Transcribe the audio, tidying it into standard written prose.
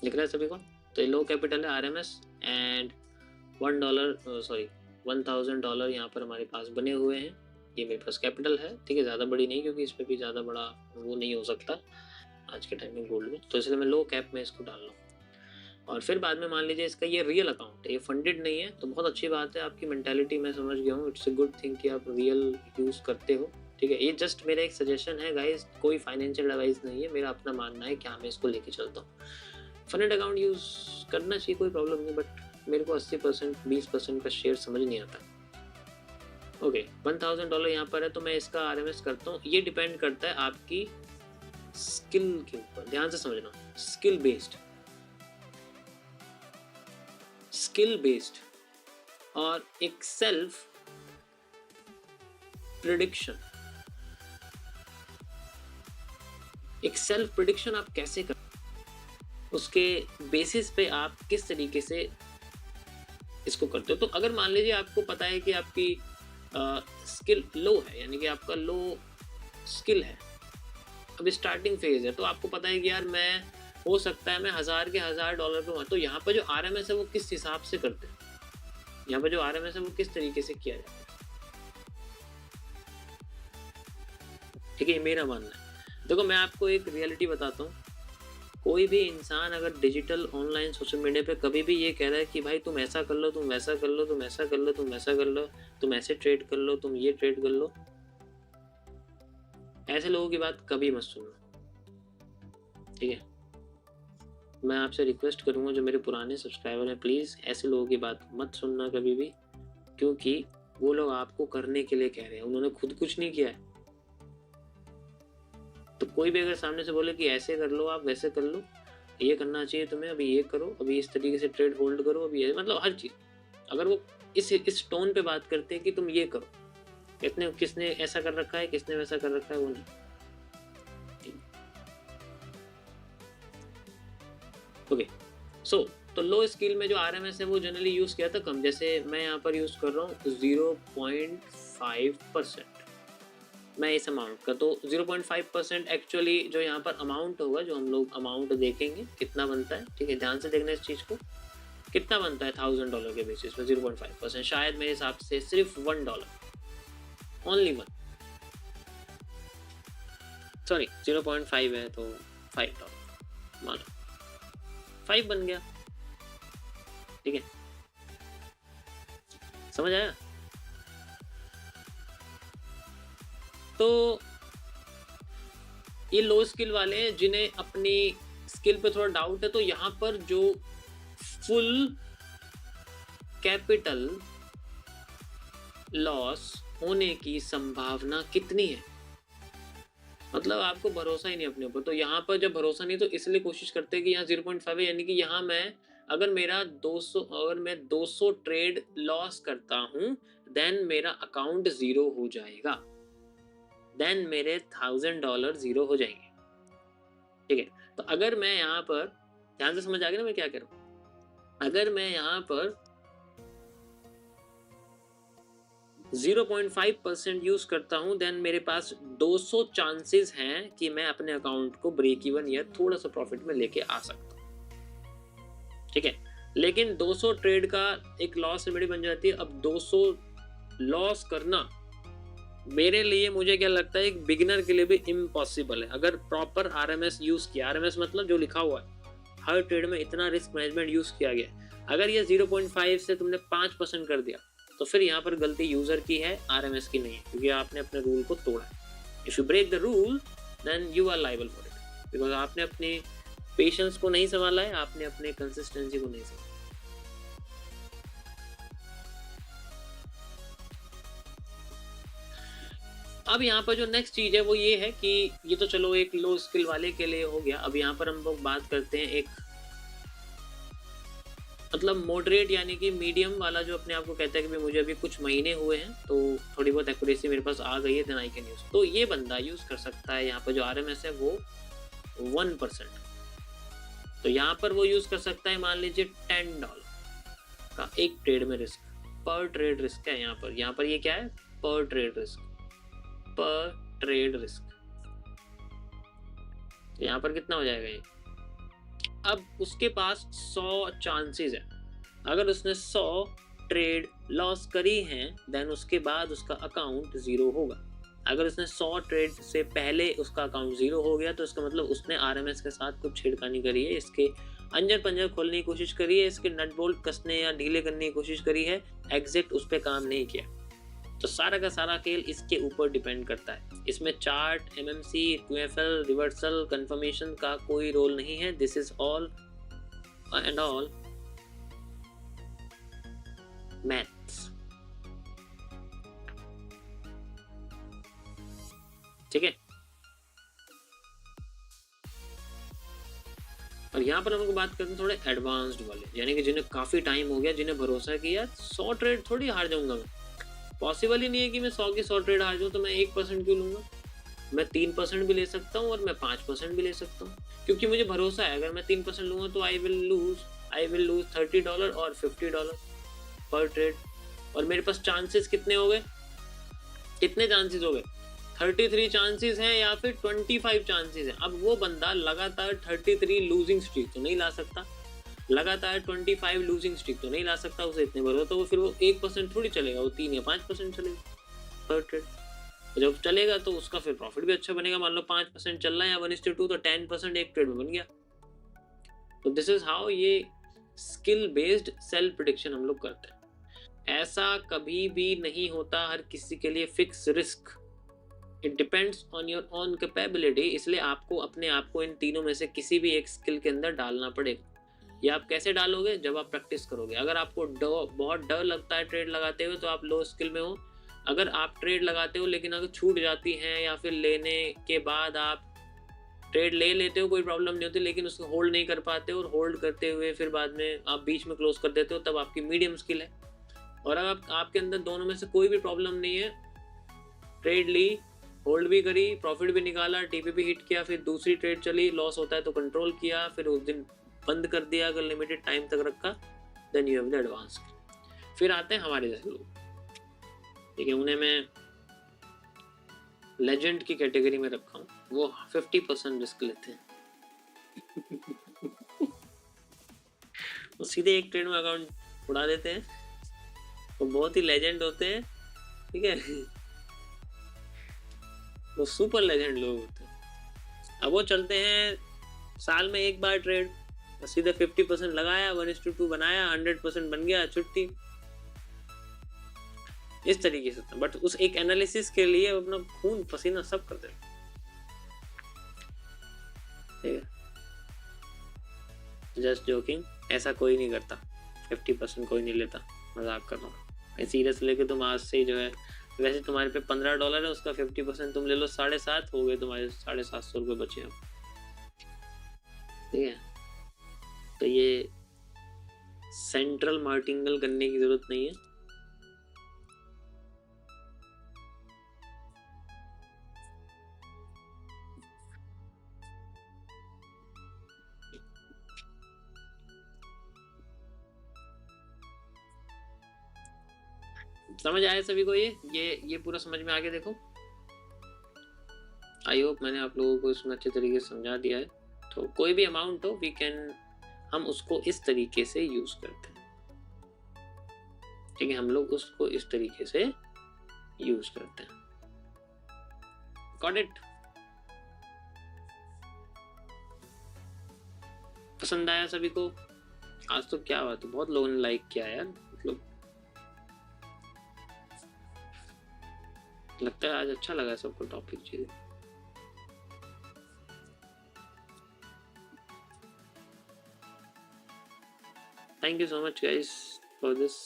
दिख रहा है सभी को? तो ये लो कैपिटल है RMS एंड $1,000 यहाँ पर हमारे पास बने हुए हैं। ये मेरे पास कैपिटल है, ठीक है, ज़्यादा बड़ी नहीं क्योंकि इस पर भी ज़्यादा बड़ा वो नहीं हो सकता आज के टाइम में गोल्ड में, तो इसलिए मैं लो कैप में इसको डाल रहा हूँ। और फिर बाद में मान लीजिए इसका ये रियल अकाउंट है, ये फंडेड नहीं है, तो बहुत अच्छी बात है, आपकी मेंटालिटी मैं समझ गया हूँ, इट्स अ गुड थिंग कि आप रियल यूज़ करते हो, ठीक है। ये जस्ट मेरा एक सजेशन है गाइस, कोई फाइनेंशियल एडवाइस नहीं है, मेरा अपना मानना है कि हाँ मैं इसको लेके चलता हूँ। फंडेड अकाउंट यूज़ करना चाहिए, कोई प्रॉब्लम नहीं, बट मेरे को 80% 20% का शेयर समझ नहीं आता। ओके, $1,000 यहाँ पर है तो मैं इसका RMS करता हूँ। ये डिपेंड करता है आपकी स्किल के ऊपर, ध्यान से समझना, स्किल बेस्ड और एक सेल्फ प्रिडिक्शन आप कैसे कर, उसके बेसिस पे आप किस तरीके से इसको करते हो। तो अगर मान लीजिए आपको पता है कि आपकी स्किल लो है, यानी कि आपका लो स्किल है, अभी स्टार्टिंग फेज है, तो आपको पता है कि यार मैं, हो सकता है मैं $1,000 पे, तो यहाँ पर जो RMS है वो किस हिसाब से करते हैं, यहाँ पर जो RMS है वो किस तरीके से किया जाता है, ठीक है, मेरा मानना है। देखो मैं आपको एक रियलिटी बताता हूँ, कोई भी इंसान अगर डिजिटल ऑनलाइन सोशल मीडिया पे कभी भी ये कह रहा है कि भाई तुम ऐसा कर लो, तुम वैसा कर लो, तुम ऐसा कर लो, तुम ऐसा कर लो, तुम ऐसे ट्रेड कर लो, तुम ये ट्रेड कर लो, ऐसे लोगों की बात कभी मत सुनना, ठीक है। मैं आपसे रिक्वेस्ट करूंगा, जो मेरे पुराने सब्सक्राइबर हैं, प्लीज़ ऐसे लोगों की बात मत सुनना कभी भी, क्योंकि वो लोग आपको करने के लिए कह रहे हैं, उन्होंने खुद कुछ नहीं किया है। तो कोई भी अगर सामने से बोले कि ऐसे कर लो, आप वैसे कर लो, ये करना चाहिए तुम्हें, अभी ये करो, अभी इस तरीके से ट्रेड होल्ड करो, अभी ये, मतलब हर चीज़, अगर वो इस टोन पे बात करते हैं कि तुम ये करो, किसने ऐसा कर रखा है, किसने वैसा कर रखा है, वो नहीं। ओके, सो तो लो स्किल में जो RMS है वो जनरली यूज़ किया था कम, जैसे मैं यहाँ पर यूज़ कर रहा हूँ 0.5%, मैं इस अमाउंट का, तो 0.5% एक्चुअली जो यहाँ पर अमाउंट होगा, जो हम लोग अमाउंट देखेंगे कितना बनता है, ठीक है, ध्यान से देखना इस चीज़ को, कितना बनता है $1,000 के बेसिस पे 0.5%, शायद मेरे हिसाब से सिर्फ $1, ओनली वन, सॉरी 0.5 है तो $5 मान लो, 5 बन गया, ठीक है, समझ आया। तो ये लो स्किल वाले हैं जिन्हें अपनी स्किल पे थोड़ा डाउट है, तो यहाँ पर जो फुल कैपिटल लॉस होने की संभावना कितनी है, मतलब आपको भरोसा ही नहीं अपने ऊपर, तो यहाँ पर जब भरोसा नहीं, तो इसलिए कोशिश करते हैं कि यहाँ 0.5 है, यानी कि यहाँ मैं, अगर मैं 200 ट्रेड लॉस करता हूँ, देन मेरा अकाउंट ज़ीरो हो जाएगा, देन मेरे $1,000 ज़ीरो हो जाएंगे, ठीक है। तो अगर मैं यहाँ पर, ध्यान से समझ आ गया ना मैं क्या कर रहा हूँ, अगर मैं यहाँ पर 0.5% यूज करता हूं, देन मेरे पास 200 चांसेस हैं कि मैं अपने अकाउंट को ब्रेक इवन या थोड़ा सा प्रॉफिट में लेके आ सकता हूं, ठीक है। लेकिन 200 ट्रेड का एक लॉस रेमेडी बन जाती है। अब 200 लॉस करना मेरे लिए, मुझे क्या लगता है, एक बिगिनर के लिए भी इम्पॉसिबल है, अगर प्रॉपर RMS यूज किया, RMS मतलब जो लिखा हुआ है, हर ट्रेड में इतना रिस्क मैनेजमेंट यूज किया गया, अगर ये 0.5 से तुमने 5% कर दिया, तो फिर यहाँ पर गलती यूजर की है, RMS की नहीं है, क्योंकि आपने अपने रूल को तोड़ा है। If you break the rule then you are liable for it, because आपने अपने पेशेंस को नहीं संभाला है, आपने अपने कंसिस्टेंसी को नहीं संभाला। अब यहाँ पर जो नेक्स्ट चीज है वो ये है कि ये तो चलो एक लो स्किल वाले के लिए हो गया, अब यहाँ पर हम लोग बात करते हैं एक मतलब मॉडरेट यानी कि मीडियम वाला, जो अपने आप को कहता है कि भाई मुझे अभी कुछ महीने हुए हैं तो थोड़ी बहुत एक्यूरेसी मेरे पास आ गई है, देन आई कैन यूज, तो ये बंदा यूज कर सकता है। यहाँ पर जो RMS है वो 1%, तो यहाँ पर वो यूज कर सकता है, मान लीजिए $10 का एक ट्रेड में रिस्क, पर ट्रेड रिस्क है यहाँ पर ये क्या है, पर ट्रेड रिस्क, यहाँ पर कितना हो जाएगा ये, अब उसके पास 100 चांसेस है। अगर उसने 100 ट्रेड लॉस करी हैं देन उसके बाद उसका अकाउंट 0 होगा। अगर उसने 100 ट्रेड से पहले उसका अकाउंट 0 हो गया तो इसका मतलब उसने आरएमएस के साथ कुछ छेड़खानी करी है, इसके अंजर पंजर खोलने की कोशिश करी है, इसके नट बोल्ट कसने या ढीले करने की कोशिश करी है, एग्जैक्ट उस पर काम नहीं किया। तो सारा का सारा खेल इसके ऊपर डिपेंड करता है। इसमें चार्ट, एमएमसी, क्यूएफएल, रिवर्सल, कंफर्मेशन का कोई रोल नहीं है। This is all and all maths. ठीक है, और यहाँ पर हम लोग बात करते हैं थोड़े एडवांस्ड वाले, यानी कि जिन्हें काफी टाइम हो गया, जिन्हें भरोसा किया 100 ट्रेड थोड़ी हार जाऊंगा मैं। पॉसिबल ही नहीं है कि मैं 100 की 100 ट्रेड हार जाऊं, तो मैं 1% क्यों लूंगा? मैं 3% भी ले सकता हूँ और मैं 5% भी ले सकता हूँ, क्योंकि मुझे भरोसा है अगर मैं 3% लूंगा तो आई विल लूज $30 और $50 पर ट्रेड। और मेरे पास चांसेस कितने हो गए? कितने चांसेस हो गए? 33 चांसेस हैं या फिर 25 चांसेस हैं। अब वो बंदा लगातार 33 लूजिंग स्ट्रीक तो नहीं ला सकता, लगातार 25 लूजिंग स्ट्रीक तो नहीं ला सकता, उसे इतने भरोसा, तो फिर वो 1% थोड़ी चलेगा, वो 3 या 5% चलेगा पर ट्रेड। जब चलेगा तो उसका फिर प्रॉफिट भी अच्छा बनेगा। मान लो 5% चल रहा है या 1:2, तो 10% एक ट्रेड में बन गया। तो दिस इज हाउ ये स्किल बेस्ड सेल प्रेडिक्शन हम लोग करते हैं। ऐसा कभी भी नहीं होता हर किसी के लिए fix risk. It depends on your own capability. इसलिए आपको अपने आप को इन तीनों में से किसी भी एक स्किल के अंदर डालना पड़ेगा। ये आप कैसे डालोगे? जब आप प्रैक्टिस करोगे। अगर आपको बहुत डर लगता है ट्रेड लगाते हुए तो आप लो स्किल में हो। अगर आप ट्रेड लगाते हो लेकिन अगर छूट जाती हैं या फिर लेने के बाद आप ट्रेड ले लेते हो, कोई प्रॉब्लम नहीं होती, लेकिन उसको होल्ड नहीं कर पाते हो और होल्ड करते हुए फिर बाद में आप बीच में क्लोज कर देते हो, तब आपकी मीडियम स्किल है। और अगर आपके अंदर दोनों में से कोई भी प्रॉब्लम नहीं है, ट्रेड ली, होल्ड भी करी, प्रॉफिट भी निकाला, टीपी भी हिट किया, फिर दूसरी ट्रेड चली, लॉस होता है तो कंट्रोल किया, फिर उस दिन बंद कर दिया अगर लिमिटेड टाइम तक रखा, then you have the advance. फिर आते हैं हमारे जैसे लोग, ठीक है, उन्हें मैं लेजेंड की कैटेगरी में रखा हूँ। वो 50% रिस्क लेते हैं वो सीधे एक ट्रेड में अकाउंट उड़ा देते हैं, वो बहुत ही लेजेंड होते हैं, ठीक है वो सुपर लेजेंड लोग होते हैं। अब वो चलते हैं साल में एक बार ट्रेड, सीधे 50% लगाया, 1:2 बनाया, 100% बन गया, छुट्टी, इस तरीके से। बट उस एक एनालिसिस के लिए अपना खून पसीना सब करते हैं, ठीक है, जस्ट जोकिंग, ऐसा कोई नहीं करता, 50% कोई नहीं लेता, मजाक कर रहा हूँ। सीरियस लेके तुम आज से ही जो है, वैसे तुम्हारे पे $15 है, उसका 50% तुम ले लो, 7.5 हो गए, तुम्हारे 750 रुपये बचे अब, ठीक है। तो ये सेंट्रल मार्टिंगल करने की जरूरत नहीं है। समझ आया सभी को? ये पूरा समझ में आ गया? देखो, आई होप मैंने आप लोगों को इसमें अच्छे तरीके से समझा दिया है। तो कोई भी अमाउंट हो, हम उसको इस तरीके से यूज करते हैं, ठीक है, हम लोग उसको इस तरीके से यूज करते हैं। Got it? पसंद आया सभी को? आज तो क्या बात है, बहुत लोगों ने लाइक किया यार, मतलब लगता है आज अच्छा लगा सबको टॉपिक चीजें। Thank you so much guys for this